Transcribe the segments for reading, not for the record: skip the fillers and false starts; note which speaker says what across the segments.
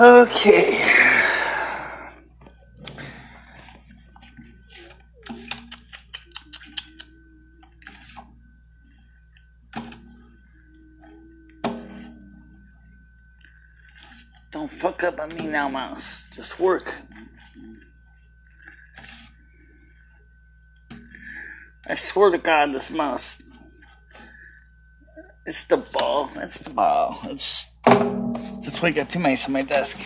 Speaker 1: Okay. Don't fuck up on me now, mouse. Just work. I swear to God, this mouse. It's the ball. That's the ball. That's why I got two mice on my desk.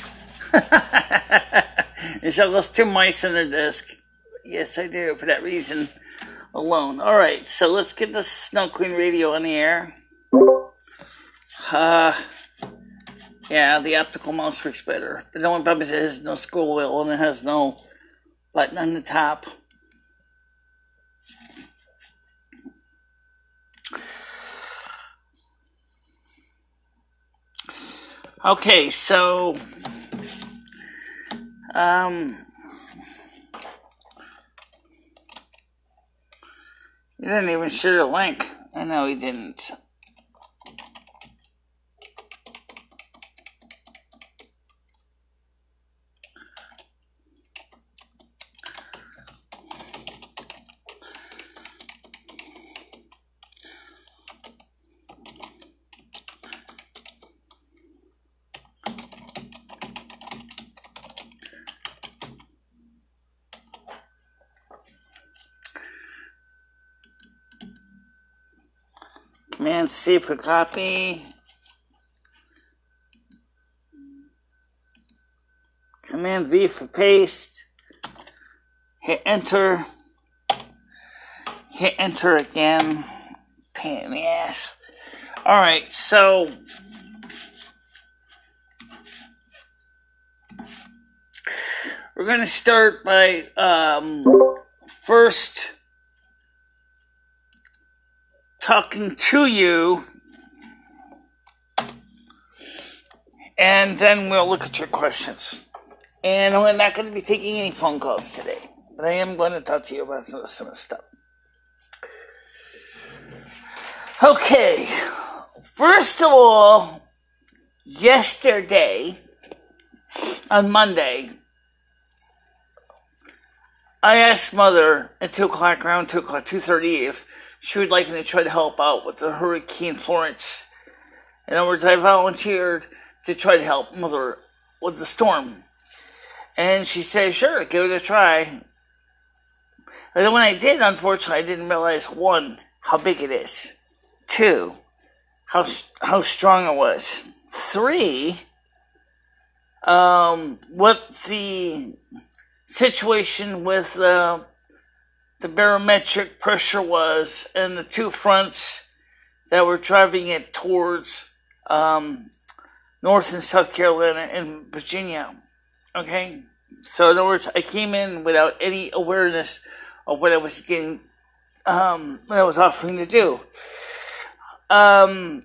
Speaker 1: Michele has two mice on her desk. Yes, I do, for that reason alone. Alright, so let's get the Snow Queen radio on the air. Yeah, the optical mouse works better. But the only problem is it has no scroll wheel and it has no button on the top. Okay, so you didn't even share the link. I know he didn't. Command C for copy. Command V for paste. Hit enter. Hit enter again. Pain in the ass. Alright, so we're going to start by first talking to you, and then we'll look at your questions. And we're not going to be taking any phone calls today, but I am going to talk to you about some of the stuff. Okay, first of all, yesterday, on Monday, I asked Mother at 2 o'clock, around 2 o'clock, 2:30, if she would like me to try to help out with the Hurricane Florence. In other words, I volunteered to try to help Mother with the storm. And she said, sure, give it a try. But then when I did, unfortunately, I didn't realize, 1, how big it is. 2, how strong it was. 3, what the situation with the barometric pressure was, and the 2 fronts that were driving it towards North and South Carolina and Virginia. Okay? So in other words, I came in without any awareness of what I was getting, what I was offering to do. Now,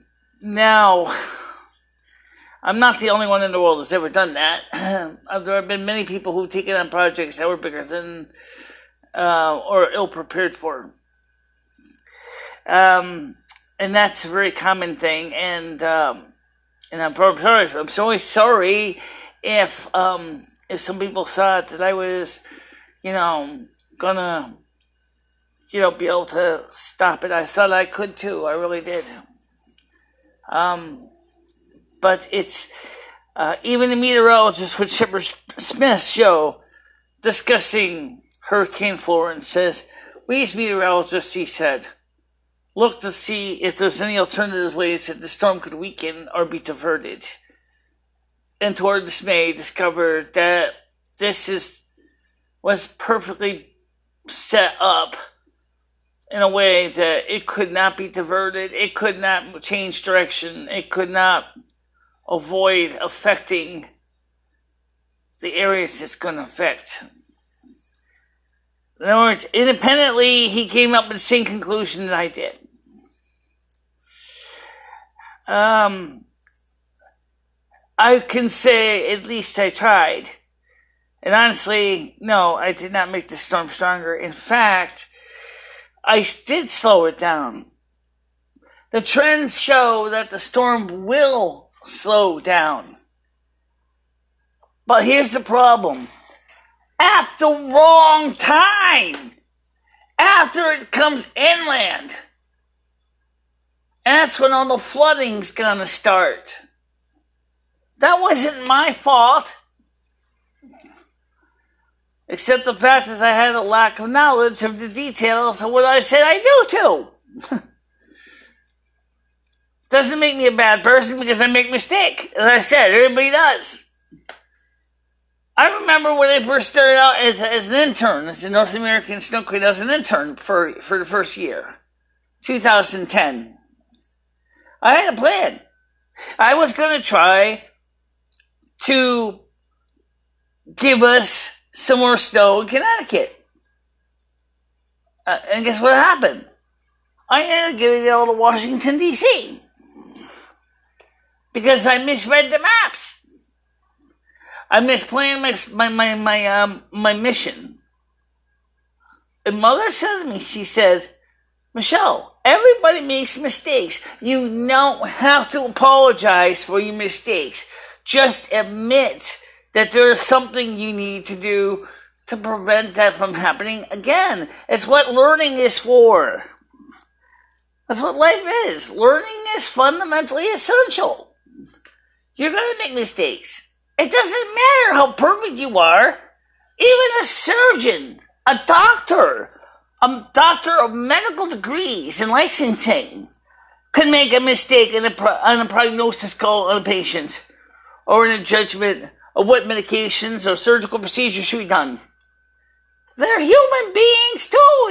Speaker 1: I'm not the only one in the world that's ever done that. There have been many people who've taken on projects that were bigger than or ill-prepared for. And that's a very common thing, and I'm sorry. I'm so sorry if some people thought that I was, gonna, be able to stop it. I thought I could too. I really did. But it's even the meteorologist with Shepard Smith's show discussing Hurricane Florence says, we as meteorologists, he said, look to see if there's any alternative ways that the storm could weaken or be diverted. And to our dismay, discovered that this was perfectly set up in a way that it could not be diverted, it could not change direction, it could not avoid affecting the areas it's going to affect. In other words, independently, he came up with the same conclusion that I did. I can say at least I tried. And honestly, no, I did not make the storm stronger. In fact, I did slow it down. The trends show that the storm will slow down. But here's the problem. At the wrong time. After it comes inland. And that's when all the flooding's gonna start. That wasn't my fault. Except the fact is I had a lack of knowledge of the details of what I said I do to. Doesn't make me a bad person because I make mistakes. As I said, everybody does. I remember when I first started out as an intern, as a North American Snow Queen, I was an intern for the first year, 2010. I had a plan. I was going to try to give us some more snow in Connecticut. And guess what happened? I ended up giving it all to Washington, D.C. because I misread the maps. I misplanned my mission. And Mother said to me, she said, Michele, everybody makes mistakes. You don't have to apologize for your mistakes. Just admit that there's something you need to do to prevent that from happening again. It's what learning is for. That's what life is. Learning is fundamentally essential. You're going to make mistakes. It doesn't matter how perfect you are. Even a surgeon, a doctor of medical degrees and licensing could make a mistake on a prognosis call on a patient or in a judgment of what medications or surgical procedures should be done. They're human beings too,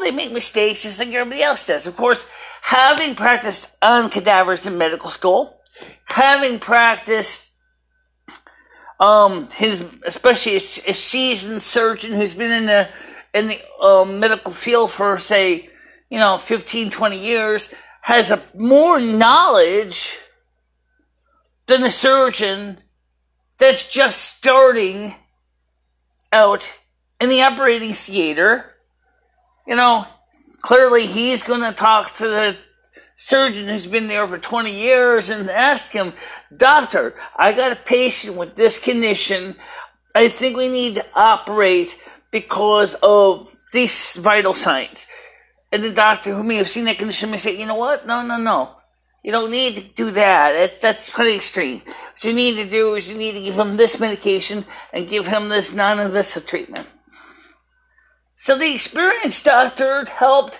Speaker 1: They make mistakes just like everybody else does. Of course, having practiced on cadavers in medical school, having practiced especially a seasoned surgeon who's been in the medical field for, say, 15, 20 years, has more knowledge than a surgeon that's just starting out in the operating theater. Clearly he's going to talk to the surgeon who's been there for 20 years and ask him, Doctor, I got a patient with this condition. I think we need to operate because of these vital signs. And the doctor who may have seen that condition may say, you know what? No. You don't need to do that. That's pretty extreme. What you need to do is you need to give him this medication and give him this non-invasive treatment. So the experienced doctor helped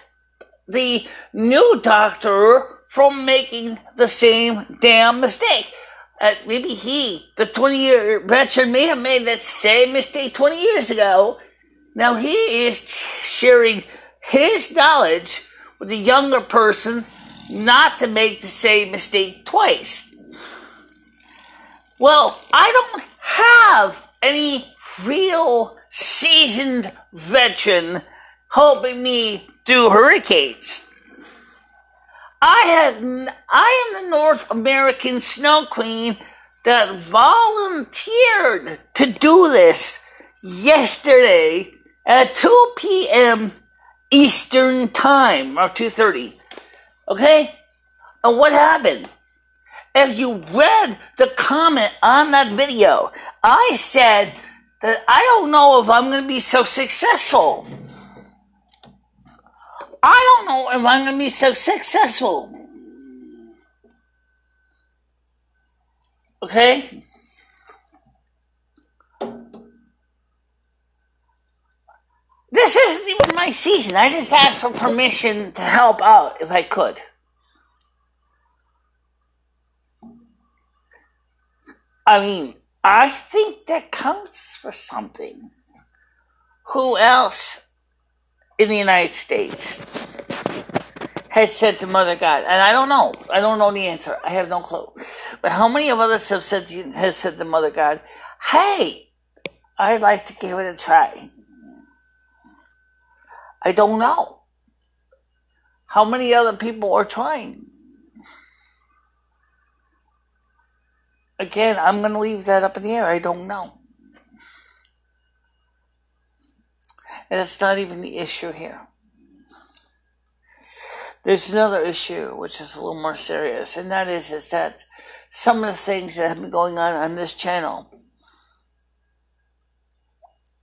Speaker 1: the new doctor from making the same damn mistake. Maybe the 20-year veteran may have made that same mistake 20 years ago. Now he is sharing his knowledge with a younger person not to make the same mistake twice. Well, I don't have any real seasoned veteran helping me do hurricanes. I am the North American Snow Queen that volunteered to do this yesterday at 2 p.m. Eastern Time, or 2:30. Okay? And what happened? If you read the comment on that video, I said that I don't know if I'm going to be so successful. I don't know if I'm going to be so successful. Okay? This isn't even my season. I just asked for permission to help out if I could. I mean, I think that counts for something. Who else in the United States has said to Mother God, and I don't know the answer, I have no clue, but how many of others has said to Mother God, hey, I'd like to give it a try? I don't know. How many other people are trying? Again, I'm going to leave that up in the air. I don't know. And it's not even the issue here. There's another issue which is a little more serious, and that is that some of the things that have been going on this channel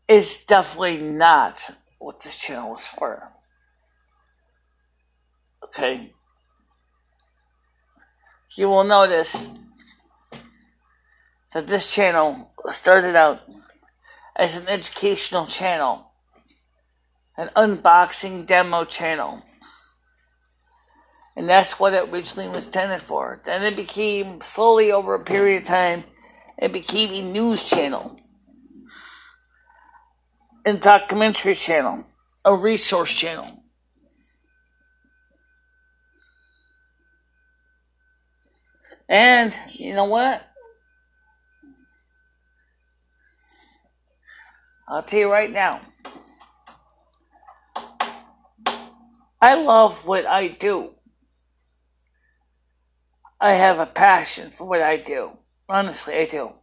Speaker 1: is definitely not what this channel was for. Okay? You will notice that this channel started out as an educational channel, an unboxing demo channel. And that's what it originally was intended for. Then it became, slowly over a period of time, it became a news channel, a documentary channel, a resource channel. And you know what? I'll tell you right now, I love what I do. I have a passion for what I do. Honestly, I do.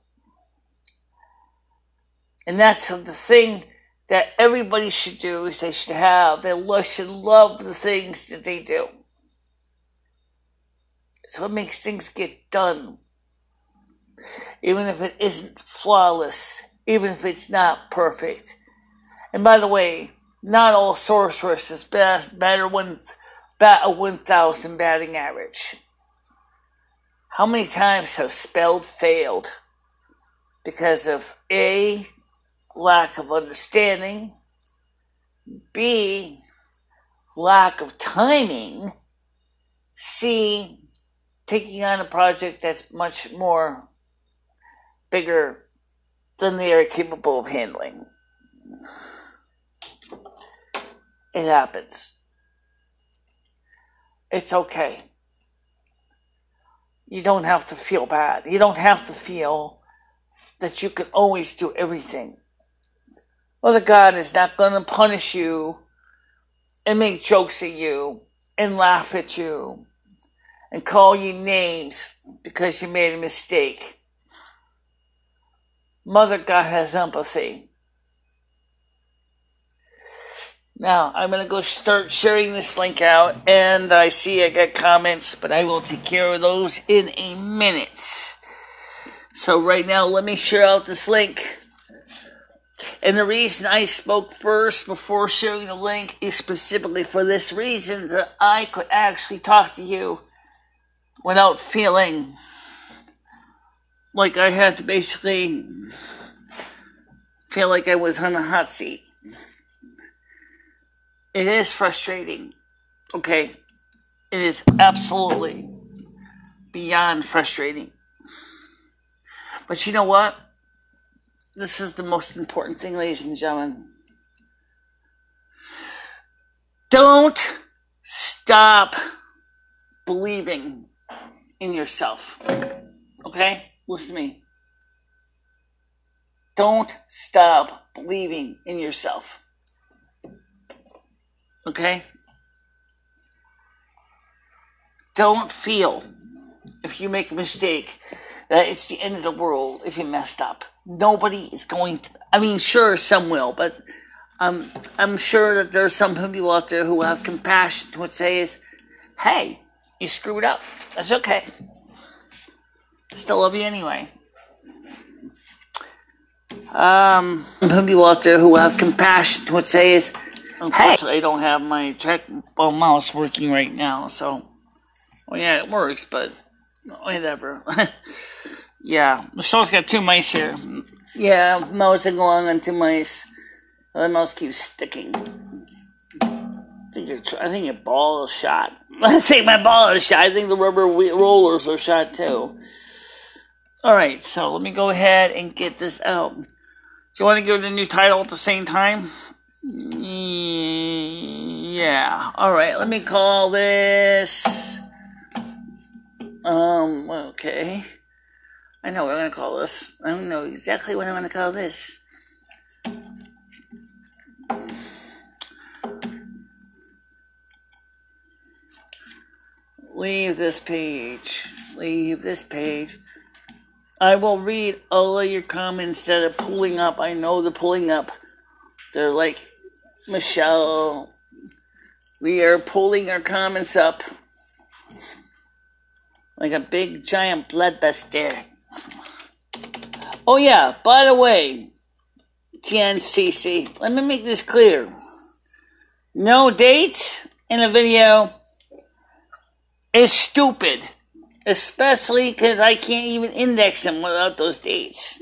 Speaker 1: And that's the thing that everybody should do, is they should have. They should love the things that they do. It's what makes things get done. Even if it isn't flawless. Even if it's not perfect. And by the way, not all sorcerers bat a 1,000 batting average. How many times have spelled failed because of A, lack of understanding, B, lack of timing, C, taking on a project that's much more bigger than they are capable of handling. It happens. It's okay. You don't have to feel bad. You don't have to feel that you can always do everything. Mother God is not going to punish you and make jokes at you and laugh at you and call you names because you made a mistake. Mother God has empathy. Now, I'm going to go start sharing this link out, and I see I got comments, but I will take care of those in a minute. So right now, let me share out this link. And the reason I spoke first before sharing the link is specifically for this reason, that I could actually talk to you without feeling like I had to basically feel like I was on a hot seat. It is frustrating, okay? It is absolutely beyond frustrating. But you know what? This is the most important thing, ladies and gentlemen. Don't stop believing in yourself, okay? Listen to me. Don't stop believing in yourself. Okay? Don't feel, if you make a mistake, that it's the end of the world if you messed up. Nobody is going to, I mean, sure, some will, but I'm sure that there are some people out there who have compassion to would say is, hey, you screwed up. That's okay. Still love you anyway. Some people out there who have compassion to would say is, unfortunately, I don't have my trackball mouse working right now, so, well, yeah, it works, but whatever. Yeah, Michelle's got two mice here. Yeah, mousing along on two mice. The mouse keeps sticking. I think your ball is shot. I think my ball is shot. I think the rubber rollers are shot too. Alright, so let me go ahead and get this out. Do you want to give it a new title at the same time? Yeah. Alright, let me call this... okay. I know what I'm going to call this. I don't know exactly what I'm going to call this. Leave this page. Leave this page. I will read all of your comments that are pulling up. I know they're pulling up. They're like, Michele, we are pulling our comments up like a big giant bloodbuster. Oh yeah, by the way, TNCC. Let me make this clear. No dates in a video is stupid. Especially because I can't even index them without those dates.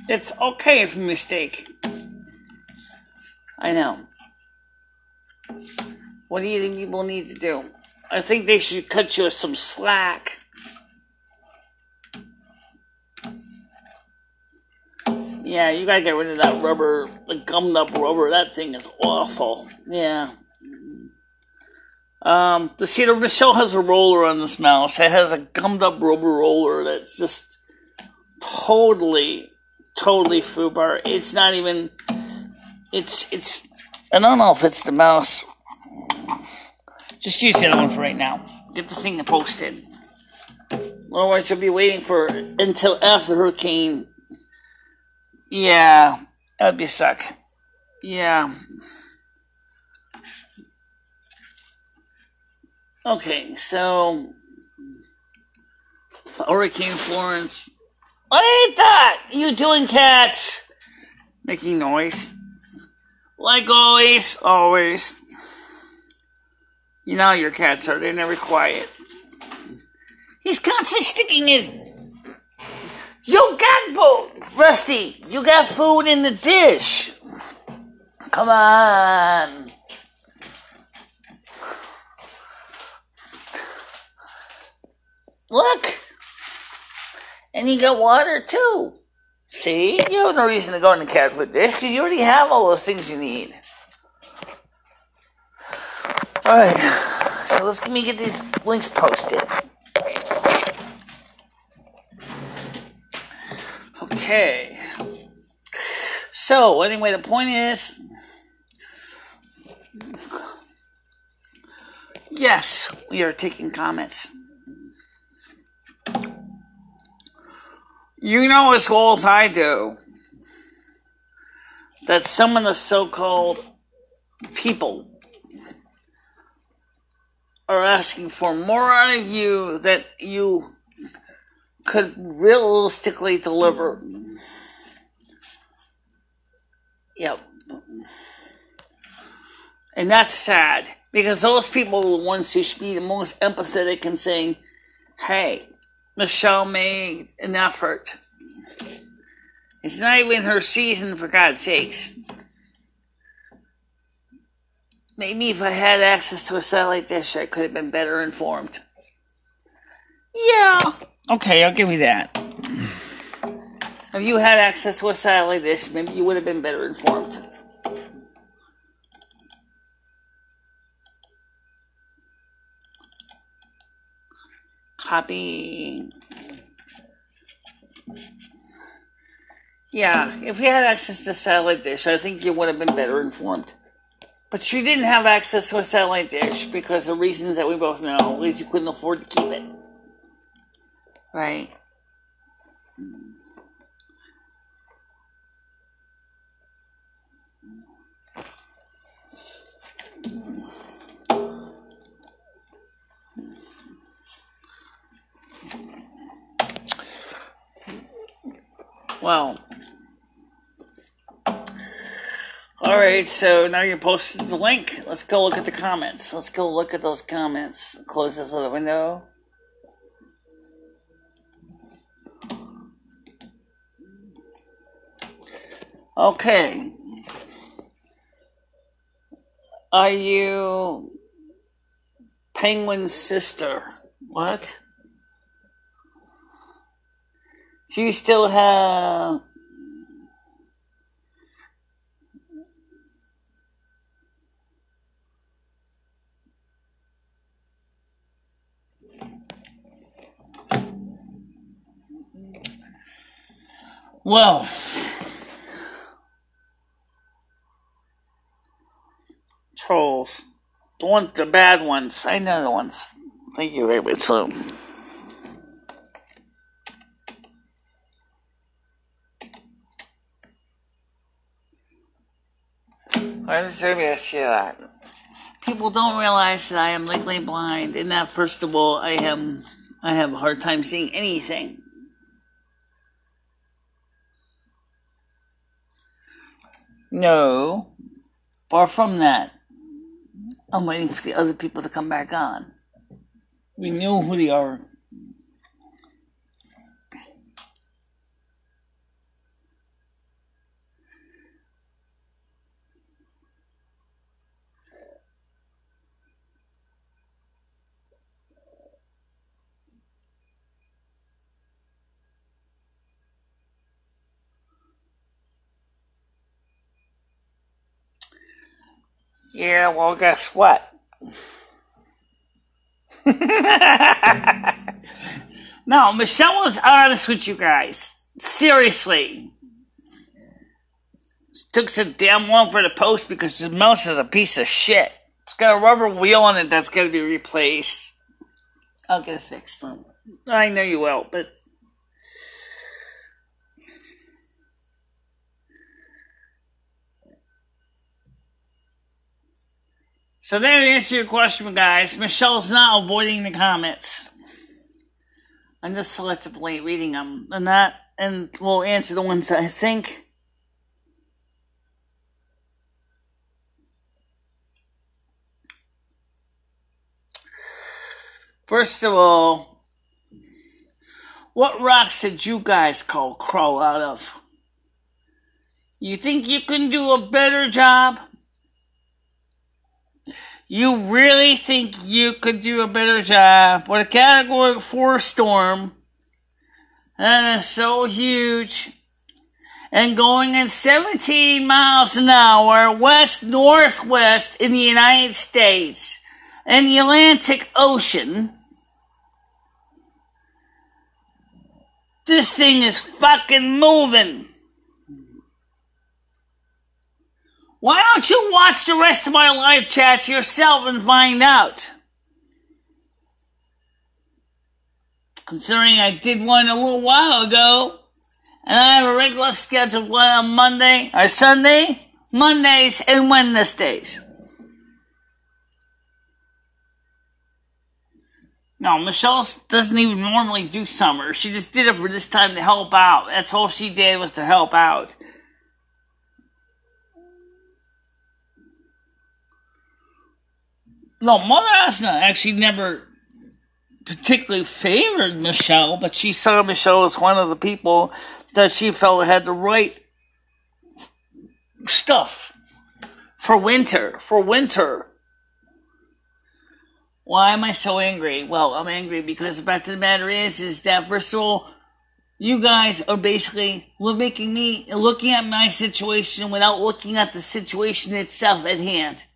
Speaker 1: It's okay if you mistake. I know. What do you think people need to do? I think they should cut you some slack. Yeah, you gotta get rid of that rubber, the gummed up rubber. That thing is awful. Yeah. Michele has a roller on this mouse. It has a gummed up rubber roller that's just totally foobar. It's not even. It's. I don't know if it's the mouse. Just use the other one for right now. Get this thing posted. Otherwise, you'll be waiting for until after hurricane. Yeah, that'd be suck. Yeah. Okay, so Hurricane Florence. What ain't that? You doing, cats? Making noise. Like always. You know how your cats are. They're never quiet. He's constantly sticking his... You got food! Rusty, you got food in the dish. Come on. Look. And you got water, too. See? You have no reason to go in the cat food dish because you already have all those things you need. Alright. So let's let me get these links posted. Okay. So, anyway, the point is... Yes, we are taking comments. You know as well as I do that some of the so-called people are asking for more out of you than you could realistically deliver. Yep. And that's sad, because those people are the ones who should be the most empathetic and saying, hey, Michele made an effort. It's not even her season, for God's sakes. Maybe if I had access to a satellite dish, I could have been better informed. Yeah. Okay, I'll give you that. If you had access to a satellite dish, maybe you would have been better informed. Copy. Yeah, if you had access to a satellite dish, I think you would have been better informed. But you didn't have access to a satellite dish because of reasons that we both know. At least you couldn't afford to keep it. Right? Well, alright, so now you're posted the link. Let's go look at the comments. Let's go look at those comments. Close this other window. Okay. Are you Penguin's sister? What? Do you still have... Well... Trolls. The bad ones. I know the ones. Thank you very much, Lou. I deserve to ask you that. People don't realize that I am legally blind, and that first of all, I have a hard time seeing anything. No, far from that. I'm waiting for the other people to come back on. We know who they are. Yeah, well, guess what? No, Michele was honest with you guys. Seriously. It took so damn long for the post because the mouse is a piece of shit. It's got a rubber wheel on it that's got to be replaced. I'll get it fixed. I know you will, but... So there to answer your question, guys. Michelle's not avoiding the comments. I'm just selectively reading them. And we'll answer the ones that I think. First of all, what rocks did you guys crawl out of? You think you can do a better job? You really think you could do a better job with a Category 4 storm that is so huge and going at 17 miles an hour west-northwest in the United States and the Atlantic Ocean? This thing is fucking moving. Why don't you watch the rest of my live chats yourself and find out? Considering I did one a little while ago, and I have a regular scheduled one on Monday, or Sunday, Mondays, and Wednesdays. No, Michele doesn't even normally do summer. She just did it for this time to help out. That's all she did was to help out. No, Mother Asna actually never particularly favored Michele, but she saw Michele as one of the people that she felt had the right stuff for winter. Why am I so angry? Well, I'm angry because the fact of the matter is that first of all, you guys are basically making me looking at my situation without looking at the situation itself at hand.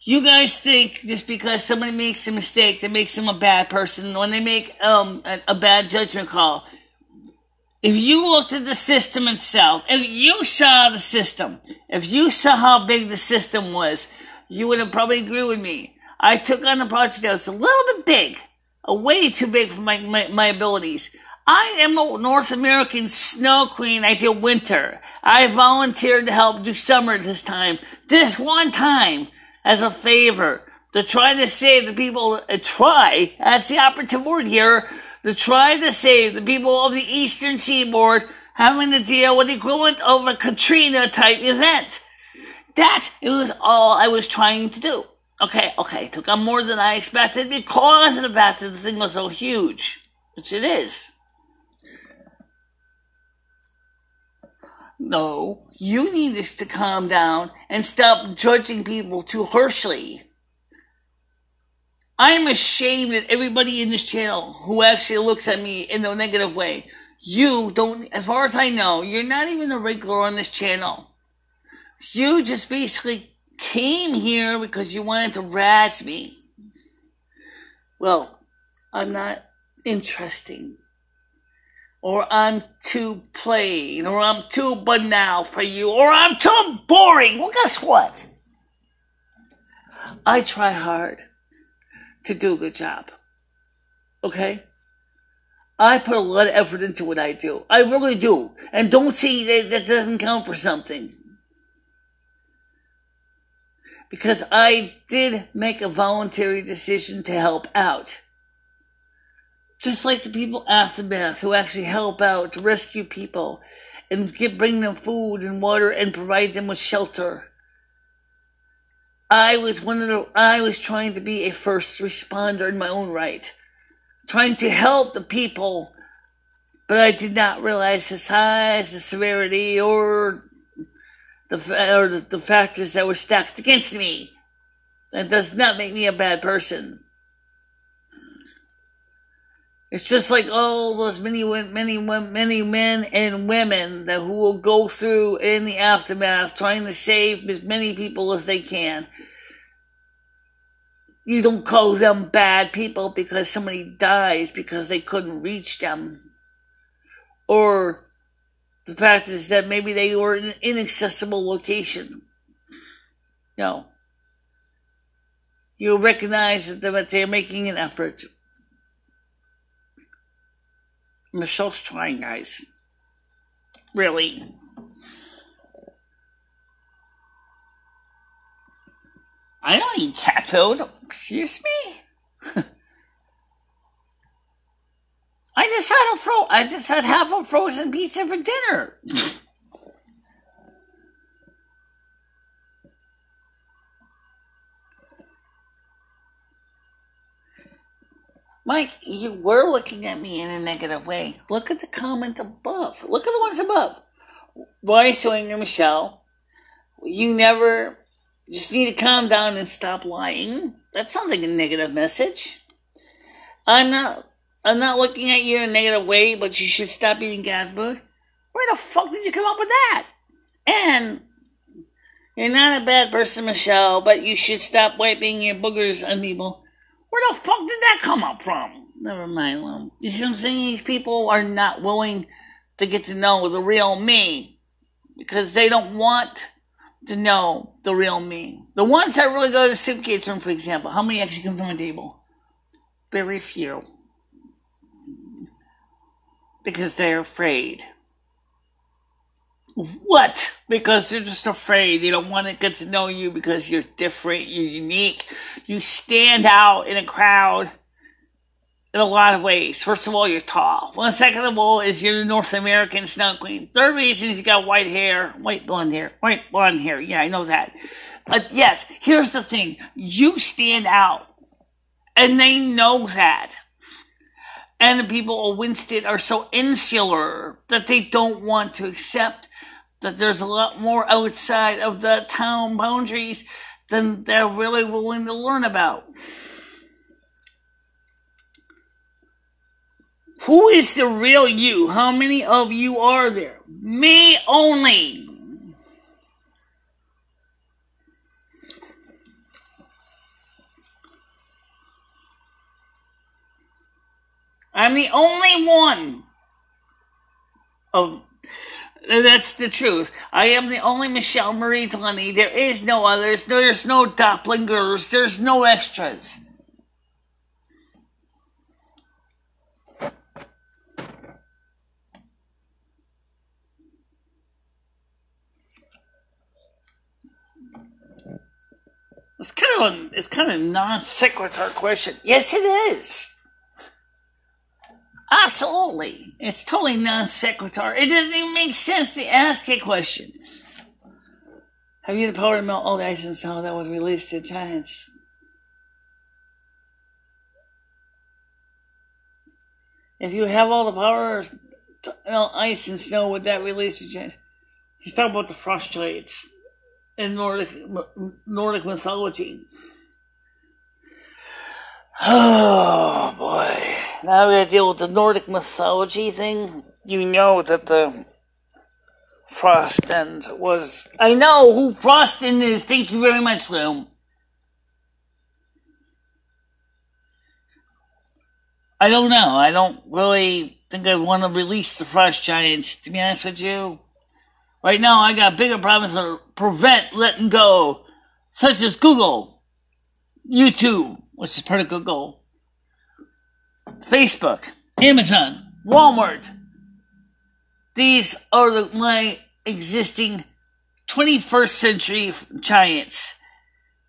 Speaker 1: You guys think just because somebody makes a mistake that makes them a bad person when they make a bad judgment call. If you looked at the system itself, if you saw the system, if you saw how big the system was, you would have probably agreed with me. I took on a project that was a little bit big, way too big for my abilities. I am a North American snow queen. I do winter. I volunteered to help do summer this time. This one time. As a favor, to try to save the people, that's the operative word here, to try to save the people of the Eastern Seaboard having to deal with the equivalent of a Katrina type event. That was all I was trying to do. Okay, it took on more than I expected because of the fact that the thing was so huge, which it is. No, you need us to calm down and stop judging people too harshly. I'm ashamed at everybody in this channel who actually looks at me in a negative way. You don't, as far as I know, you're not even a regular on this channel. You just basically came here because you wanted to razz me. Well, I'm not interesting. Or I'm too plain, or I'm too banal for you, or I'm too boring. Well, guess what? I try hard. to do a good job. Okay? I put a lot of effort into what I do. I really do. And don't say that doesn't count for something. Because I did make a voluntary decision to help out. Just like the people Aftermath who actually help out to rescue people and bring them food and water and provide them with shelter. I was trying to be a first responder in my own right. Trying to help the people, but I did not realize the size, the severity, or the factors that were stacked against me. That does not make me a bad person. It's just like all those many men and women who will go through in the aftermath trying to save as many people as they can. You don't call them bad people because somebody dies because they couldn't reach them. Or the fact is that maybe they were in an inaccessible location. No. You recognize that they're making an effort. Michele's trying, guys. Really. I don't eat cat food. Excuse me? I just had half a frozen pizza for dinner. Mike, you were looking at me in a negative way. Look at the comment above. Look at the ones above. Why are you so angry, Michele? You never just need to calm down and stop lying. That sounds like a negative message. I'm not looking at you in a negative way, but you should stop eating cat food. Where the fuck did you come up with that? And you're not a bad person, Michele, but you should stop wiping your boogers on people. Where the fuck did that come up from? Never mind. Well, you see what I'm saying? These people are not willing to get to know the real me because they don't want to know the real me. The ones that really go to the suitcase room, for example, how many actually come to my table? Very few. Because they're afraid. What? Because they're just afraid. They don't want to get to know you because you're different, you're unique. You stand out in a crowd in a lot of ways. First of all, you're tall. Well, second of all, is you're the North American snow queen. Third reason is you got white blonde hair. Yeah, I know that. But yet, here's the thing. You stand out. And they know that. And the people of Winston are so insular that they don't want to accept that there's a lot more outside of the town boundaries than they're really willing to learn about. Who is the real you? How many of you are there? Me only. I'm the only one. That's the truth. I am the only MicheleMarieDalene. There is no others. There's no doppelgangers. There's no extras. It's kind of a non sequitur question. Yes, it is. Absolutely. It's totally non sequitur. It doesn't even make sense to ask a question. Have you the power to melt all the ice and snow that was released to giants? If you have all the power to melt ice and snow, would that release to giants? He's talking about the frost giants in Nordic mythology. Oh boy. Now we gotta deal with the Nordic mythology thing. You know that the Frost-End was... I know who Frost-End is. Thank you very much, Lou. I don't know. I don't really think I want to release the Frost Giants, to be honest with you. Right now, I got bigger problems to prevent letting go, such as Google, YouTube, which is part of Google, Facebook, Amazon, Walmart. These are my existing 21st century giants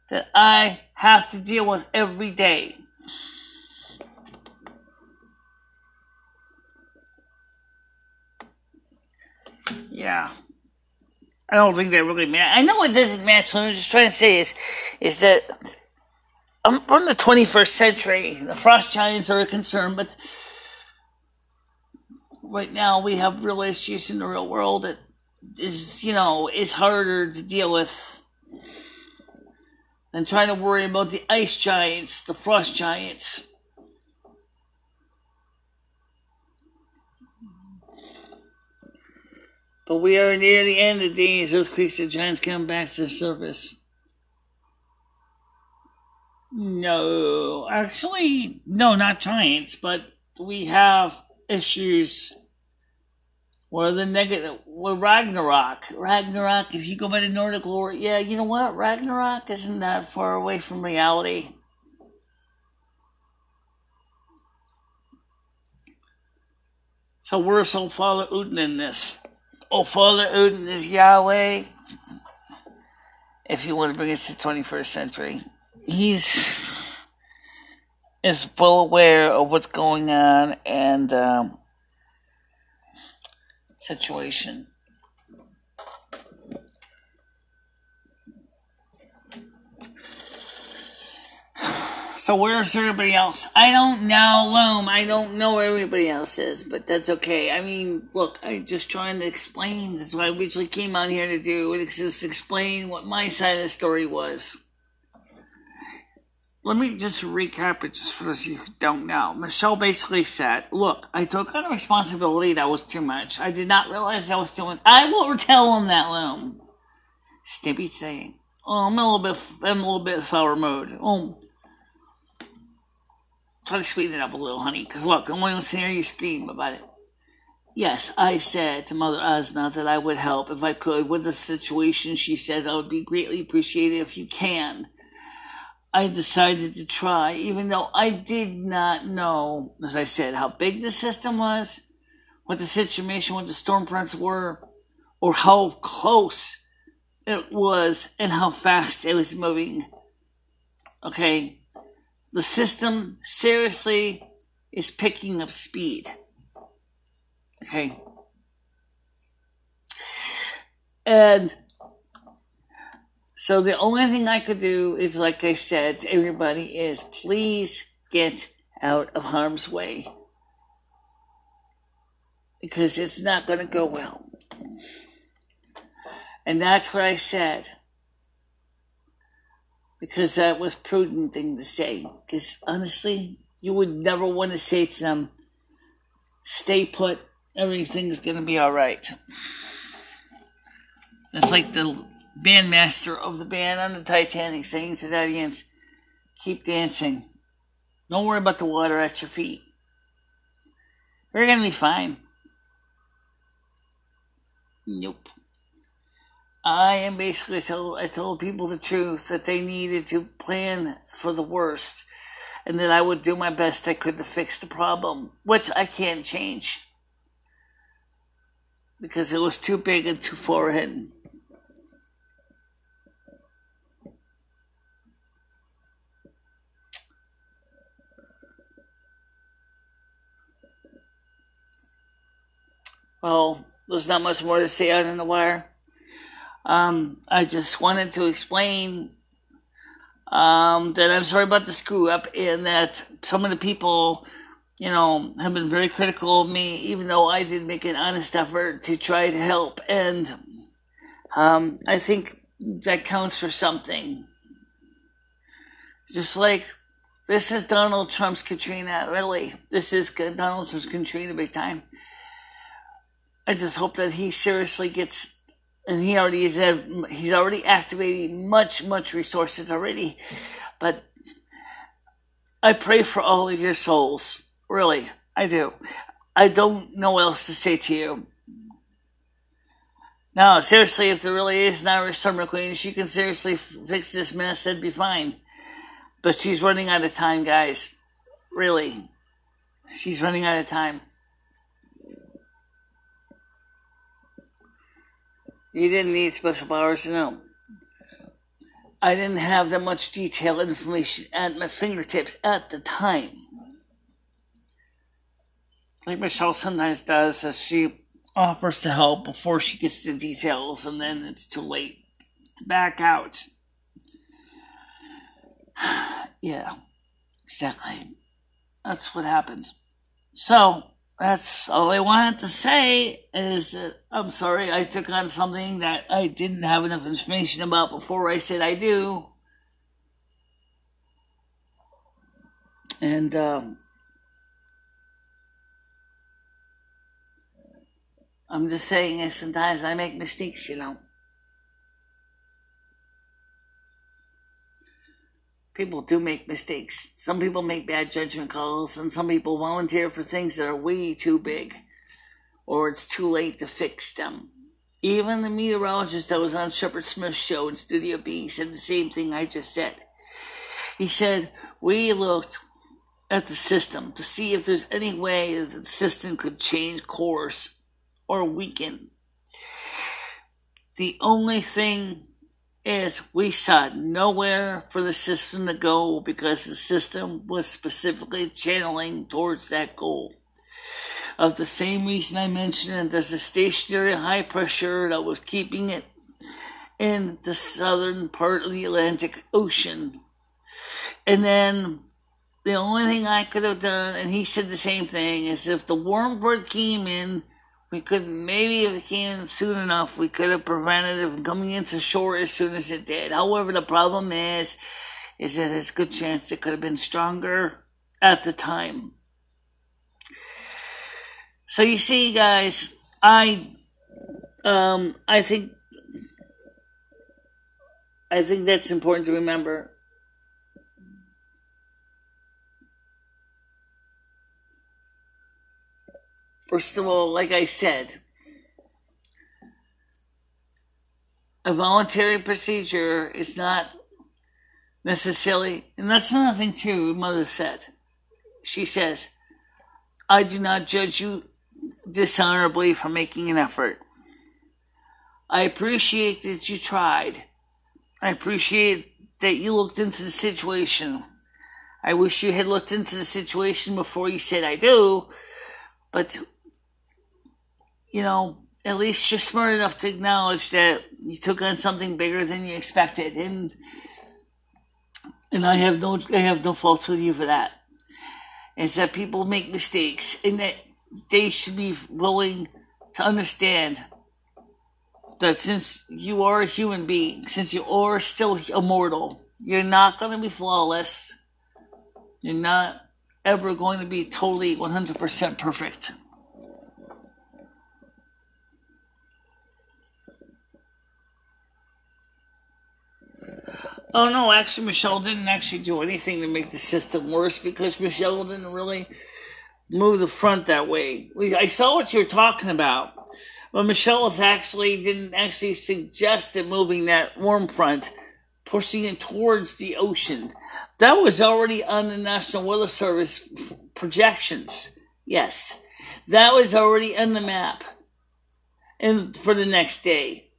Speaker 1: that I have to deal with every day. Yeah. I don't think that really matters. I know it doesn't matter. What I'm just trying to say is that we're in the 21st century. The frost giants are a concern, but right now we have real issues in the real world that is harder to deal with than trying to worry about the ice giants, the frost giants. But we are near the end of these earthquakes and giants come back to the surface. No, actually, no, not giants, but we have issues where the negative, where Ragnarok, if you go by the Nordic lore, yeah, you know what? Ragnarok isn't that far away from reality. So where's old Father Odin in this? Old Father Odin is Yahweh, if you want to bring it to the 21st century. He's is well aware of what's going on and situation. So where's everybody else? I don't know, Loam. I don't know where everybody else is, but that's okay. I mean, look, I'm just trying to explain. That's what I originally came on here to do. It's just explain what my side of the story was. Let me just recap it just for those of you who don't know. Michele basically said, look, I took on a responsibility that was too much. I did not realize I was doing. I will tell him that, Loam. Snippy thing. Oh, I'm a little bit sour mode. Oh. Try to sweeten it up a little, honey. Because look, I want to hear you scream about it. Yes, I said to Mother Asna that I would help if I could with the situation. She said I would be greatly appreciated if you can. I decided to try, even though I did not know, as I said, how big the system was, what the situation, what the storm fronts were, or how close it was and how fast it was moving. Okay? The system seriously is picking up speed. Okay? And so the only thing I could do is, like I said to everybody, is please get out of harm's way. Because it's not going to go well. And that's what I said. Because that was a prudent thing to say. Because honestly, you would never want to say to them, stay put, everything's going to be alright. That's like the bandmaster of the band on the Titanic saying to the audience, keep dancing. Don't worry about the water at your feet. We're going to be fine. Nope. I am basically I told people the truth, that they needed to plan for the worst, and that I would do my best I could to fix the problem, which I can't change. Because it was too big and too far ahead. Well, there's not much more to say out on the wire. I just wanted to explain that I'm sorry about the screw up, and that some of the people, have been very critical of me, even though I did make an honest effort to try to help. And I think that counts for something. Just like this is Donald Trump's Katrina, really. This is Donald Trump's Katrina big time. I just hope that he seriously gets, and he's already activating much resources already. But I pray for all of your souls. Really, I do. I don't know what else to say to you. Now, seriously, if there really is an Irish Summer Queen, she can seriously fix this mess, that'd be fine. But she's running out of time, guys. Really. She's running out of time. You didn't need special powers to know. I didn't have that much detailed information at my fingertips at the time. Like Michele sometimes does, as she offers to help before she gets the details, and then it's too late to back out. Yeah, exactly. That's what happens. So, that's all I wanted to say is that I'm sorry I took on something that I didn't have enough information about before I said I do. And, I'm just saying that sometimes I make mistakes, you know. People do make mistakes. Some people make bad judgment calls, and some people volunteer for things that are way too big, or it's too late to fix them. Even the meteorologist that was on Shepard Smith's show in Studio B said the same thing I just said. He said, we looked at the system to see if there's any way that the system could change course or weaken. The only thing is we saw nowhere for the system to go because the system was specifically channeling towards that goal. Of the same reason I mentioned, there's a stationary high pressure that was keeping it in the southern part of the Atlantic Ocean. And then the only thing I could have done, and he said the same thing, is if the warm front came in, we could, maybe if it came in soon enough, we could have prevented it from coming into shore as soon as it did. However, the problem is that there's a good chance it could have been stronger at the time. So you see, guys, I think that's important to remember. First of all, like I said, a voluntary procedure is not necessarily, and that's another thing too, Mother said. She says, I do not judge you dishonorably for making an effort. I appreciate that you tried. I appreciate that you looked into the situation. I wish you had looked into the situation before you said I do, but you know, at least you're smart enough to acknowledge that you took on something bigger than you expected, and I have no faults with you for that. It's that people make mistakes, and that they should be willing to understand that since you are a human being, since you are still immortal, you're not going to be flawless. You're not ever going to be totally 100% perfect. Oh no, actually Michele didn't actually do anything to make the system worse because Michele didn't really move the front that way. I saw what you were talking about, but Michele didn't actually suggest that moving that warm front, pushing it towards the ocean. That was already on the National Weather Service projections. Yes, that was already on the map, and for the next day.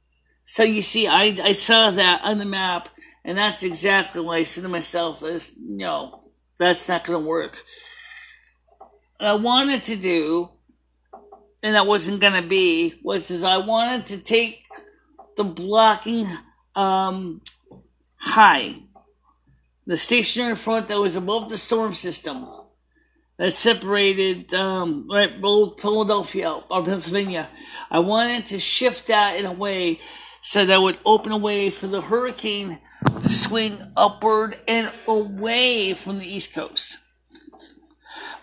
Speaker 1: So you see, I saw that on the map. And that's exactly what I said to myself is, no, that's not going to work. What I wanted to do, and that wasn't going to be, was I wanted to take the blocking high, the stationary front that was above the storm system that separated right below Philadelphia or Pennsylvania. I wanted to shift that in a way so that would open a way for the hurricane to swing upward and away from the East Coast.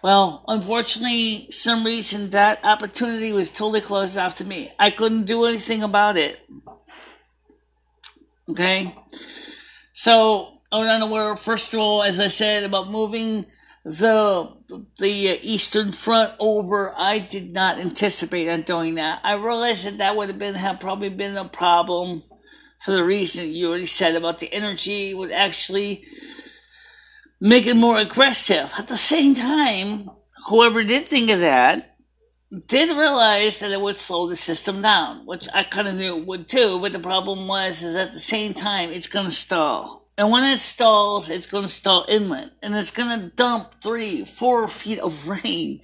Speaker 1: Well, unfortunately, some reason that opportunity was totally closed off to me. I couldn't do anything about it. Okay? So, I was unaware, first of all, as I said, about moving the Eastern Front over. I did not anticipate on doing that. I realized that would have probably been a problem for the reason you already said about the energy would actually make it more aggressive. At the same time, whoever did think of that did realize that it would slow the system down, which I kind of knew it would too, but the problem is at the same time, it's going to stall. And when it stalls, it's going to stall inland, and it's going to dump 3-4 feet of rain.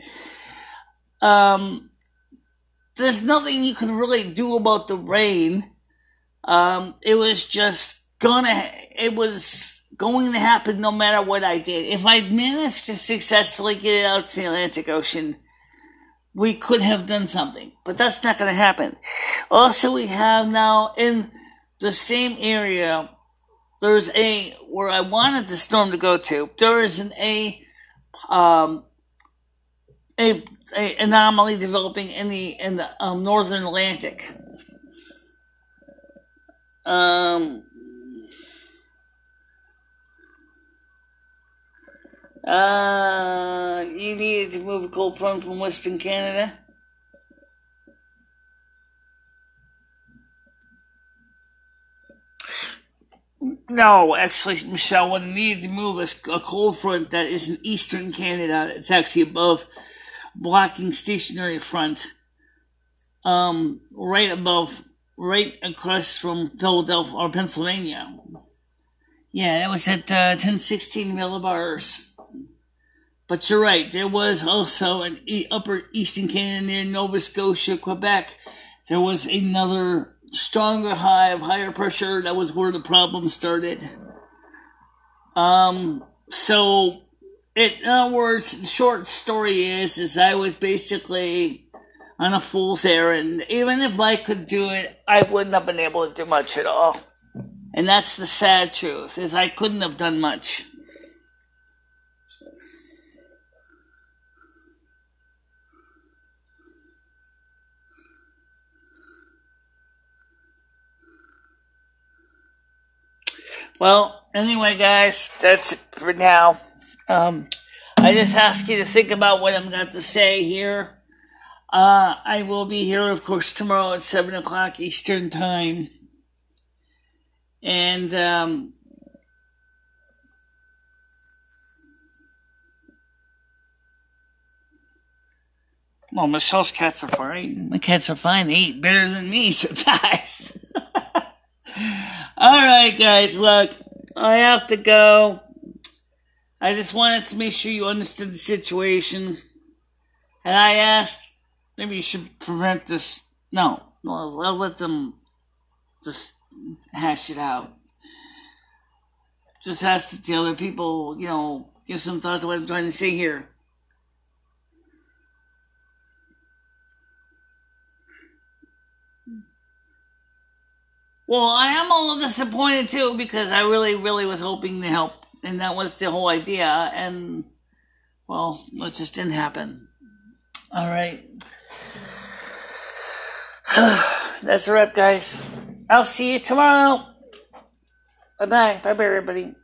Speaker 1: There's nothing you can really do about the rain. It was going to happen no matter what I did. If I managed to successfully get it out to the Atlantic Ocean, we could have done something, but that's not going to happen. Also, we have now in the same area, there's where I wanted the storm to go to, there is an anomaly developing in the northern Atlantic. You needed to move a cold front from Western Canada. No, actually, Michelle, what I needed to move is a cold front that is in Eastern Canada. It's actually above, blocking stationary front. Right across from Philadelphia or Pennsylvania. Yeah, that was at 1016 millibars. But you're right, there was also an upper Eastern Canada near Nova Scotia, Quebec. There was another stronger high of higher pressure. That was where the problem started. So, in other words, the short story is I was basically on a fool's errand. Even if I could do it, I wouldn't have been able to do much at all. And that's the sad truth, is I couldn't have done much. Well, anyway, guys, that's it for now. I just ask you to think about what I'm going to say here. I will be here, of course, tomorrow at 7 o'clock Eastern Time. And, well, Michelle's cats are fine. My cats are fine. They eat better than me sometimes. Alright, guys, look, I have to go. I just wanted to make sure you understood the situation. And I asked, maybe you should prevent this. No, I'll let them just hash it out. Just ask the other people, give some thought to what I'm trying to say here. Well, I am a little disappointed too, because I really, really was hoping to help, and that was the whole idea, and, well, it just didn't happen. Alright. That's a wrap, guys. I'll see you tomorrow. Bye-bye. Bye-bye, everybody.